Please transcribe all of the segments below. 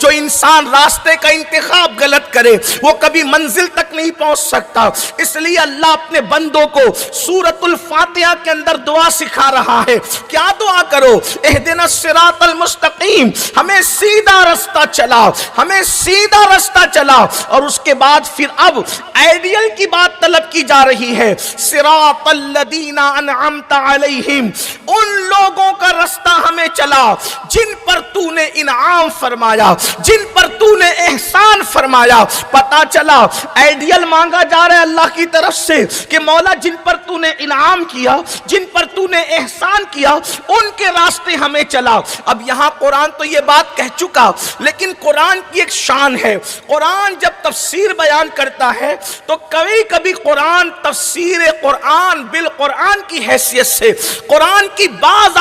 جو انسان راستے کا انتخاب غلط کرے وہ کبھی منزل تک نہیں پہنچ سکتا. اس لیے اللہ اپنے بندوں کو سورۃ الفاتحہ کے اندر دعا سکھا رہا ہے. کیا دعا کرو؟ اہدنا الصراط المستقیم، ہمیں سیدھا رستہ چلا، ہمیں سیدھا رستہ چلا. اور اس کے بعد پھر اب آئیڈیل کی بات طلب کی جا رہی ہے. صراط الذین انعمت علیہم، ان لوگوں کا رستہ ہمیں چلا جن پر تو نے انعام فرمایا، جن پر تو نے احسان فرمایا. پتا چلا آئیڈیل مانگا جا رہا ہے اللہ کی طرف سے کہ مولا جن پر تو نے انعام کیا، جن پر تو نے احسان کیا، ان کے راستے ہمیں چلا. اب یہاں قرآن تو یہ بات کہہ چکا، لیکن قرآن کی ایک شان ہے. قرآن جب تفسیر بیان کرتا ہے تو کبھی کبھی قرآن تفسیر قرآن بالقرآن کی حیثیت سے قرآن کی بعض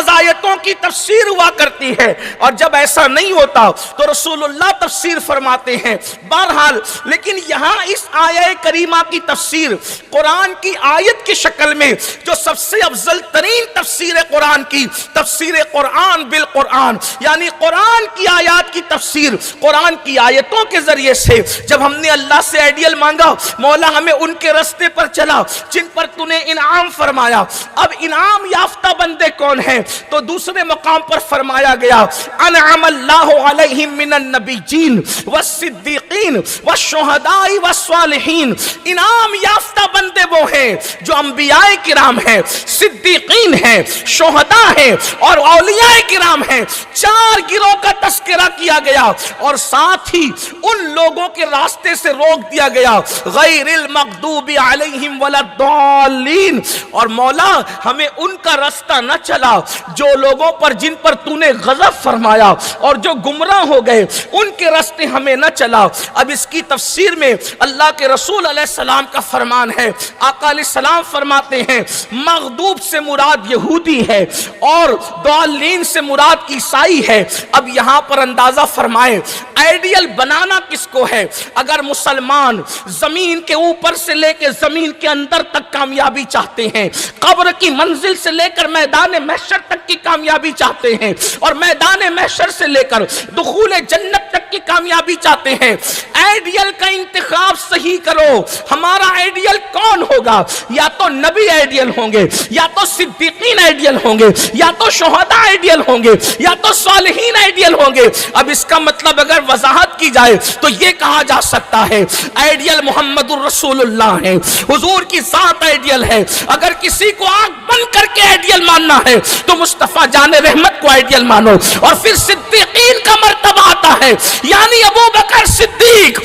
آیتوں کی تفسیر ہوا کرتی ہے، اور جب ایسا نہیں ہوتا تو رسول اللہ تفسیر فرماتے ہیں. بہرحال لیکن یہاں اس آیہ کریمہ کی تفسیر قرآن کی آیت کی شکل میں جو سب سے افضل ترین تفسیر قرآن کی تفسیر قرآن بالقرآن، یعنی قرآن کی آیات کی تفسیر قرآن کی آیتوں کے ذریعے سے. جب ہم نے اللہ سے آئیڈیل مانگا مولا ہمیں ان کے رستے پر چلا جن پر تو نے انعام فرمایا. اب انعام یافتہ بندے کون ہیں؟ تو دوسرے مقام پر فرمایا گیا انعم اللہ علیہم من النبیین والصدیقین والشہداء والصالحین. انعام یافتہ بندے وہ ہیں جو انبیاء کرام ہیں، صدیقین ہیں، شہداء ہیں اور اولیاء کرام ہیں. چار گروہ کا تذکرہ کیا گیا اور ساتھ ہی ان لوگوں کے راستے سے روک دیا گیا غیر المغضوب علیہم ولا الضالین. اور مولا ہمیں ان کا راستہ نہ چلا جو لوگوں پر جن پر تو نے غضب فرمایا اور جو گمراہ ہو گئے ان کے راستے ہمیں نہ چلا. اب اس کی تفسیر میں اللہ کے رسول علیہ السلام کا فرمان ہے. آقا علیہ السلام فرماتے ہیں مغضوب سے مراد یہودی ہے اور ضالین سے مراد عیسائی ہے. اب یہاں پر اندازہ فرمائیں آئیڈیل بنانا کس کو ہے؟ اگر مسلمان زمین کے اوپر سے لے کے زمین کے اندر تک کامیابی چاہتے ہیں، قبر کی منزل سے لے کر میدان محشر تک کی کامیابی چاہتے ہیں، اور میدان محشر سے لے کر دخول جنت تک کی کامیابی چاہتے ہیں، آئیڈیل کا انتخاب صحیح کرو. ہمارا آئیڈیل کون ہوگا؟ یا تو نبی آئیڈیل ہوں گے، یا تو صدیقین آئیڈیل ہوں گے، یا تو شہداء آئیڈیل ہوں گے، یا تو صالحین آئیڈیل ہوں گے. اب اس کا مطلب اگر وضاحت کی جائے تو یہ کہا جا سکتا ہے آئیڈیل محمد الرسول اللہ ہے، حضور کی ذات آئیڈیل ہے. اگر کسی کو آنکھ بند کر کے آئیڈیل ماننا ہے تو مصطفیٰ جان رحمت کو آئیڈیل مانو. اور پھر صدیقین کا مرتبہ آتا ہے، یعنی ابو بکر صدیق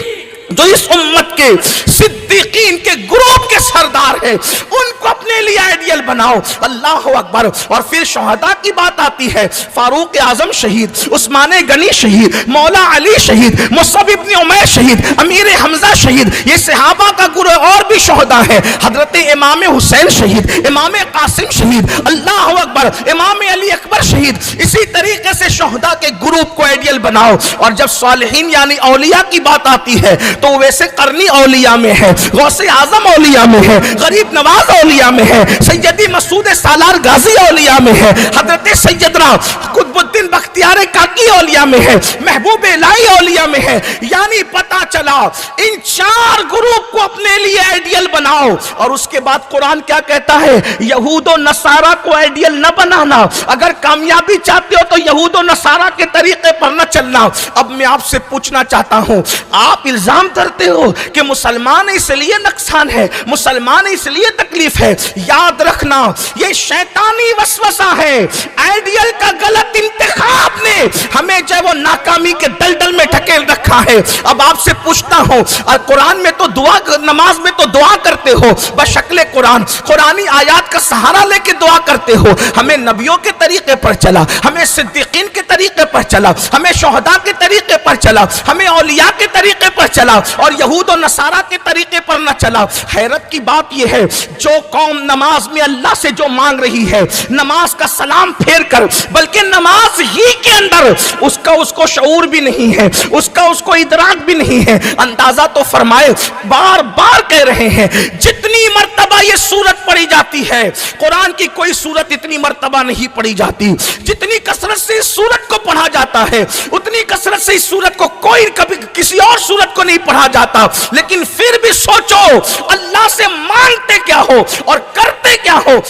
جو اس امت کے صدیقین کے گروپ کے سردار ہیں، ان کو اپنے لیے آئیڈیل بناؤ. اللہ اکبر. اور پھر شہداء کی بات آتی ہے، فاروق اعظم شہید، عثمان غنی شہید، مولا علی شہید، مصعب ابن عمیر شہید، امیر حمزہ شہید. یہ صحابہ کا گروہ اور بھی شہداء ہے. حضرت امام حسین شہید، امام قاسم شہید، اللہ اکبر، امام علی اکبر شہید. اسی طریقے سے شہداء کے گروپ کو آئیڈیل بناؤ. اور جب صالحین یعنی اولیاء کی بات آتی ہے تو ویسے قرنی اولیاء میں ہے، غوث اعظم اولیاء میں ہے، غریب نواز اولیاء میں ہے، سیدی مسعود سالار غازی اولیاء میں ہے، حضرت سیدنا قطب الدین بختیار کاکی اولیاء میں ہے، محبوب الہی اولیاء میں ہے. یعنی پتا چلا ان چار گروپ کو اپنے لیے آئیڈیل بناؤ. اور اس کے بعد قرآن کیا کہتا ہے؟ یہود و نصارہ کو آئیڈیل نہ بنانا. اگر کامیابی چاہتے ہو تو یہود و نصارہ کے طریقے پر نہ چلنا. اب میں آپ سے پوچھنا چاہتا ہوں، آپ الزام کرتے ہو کہ مسلمان اس لیے نقصان ہے، مسلمان اس لیے تکلیف ہے. یاد رکھنا یہ شیطانی وسوسہ ہے. آئیڈیل کا غلط انتخاب نے ہمیں جو وہ ناکامی کے دلدل میں ڈھکیل رکھا ہے. اب آپ سے پوچھتا ہوں، اور قرآن میں تو دعا، نماز میں تو دعا کرتے ہو بشکل قرآن، قرآنی آیات کا سہارا لے کے دعا کرتے ہو. ہمیں نبیوں کے طریقے پر چلا، ہمیں صدیقین کے طریقے طریقے پر چلا، ہمیں شہداء کے طریقے پر چلا، ہمیں اولیاء کے طریقے پر چلا اور یہود و نصارہ کے طریقے پر نہ چلا۔ حیرت کی بات یہ ہے جو قوم نماز میں اللہ سے جو مانگ رہی ہے، نماز کا سلام پھیر کر، بلکہ نماز ہی کے اندر اس کو شعور بھی نہیں ہے، اس کو ادراک بھی نہیں ہے، اندازہ تو فرمائے، بار بار کہہ رہے ہیں جتنی مرتبہ یہ سورت پڑھی جاتی ہے، قرآن کی کوئی سورت اتنی مرتبہ نہیں پڑھی جاتی، جتنی کثرت سے اس سورت کو پڑھا جاتا ہے اتنی کثرت سے اس سورت کو کوئی کبھی کسی اور سورت کو نہیں پڑھا جاتا۔ لیکن پھر بھی سوچو اللہ سے مانگتے کیا ہو اور کرتے کیا ہو۔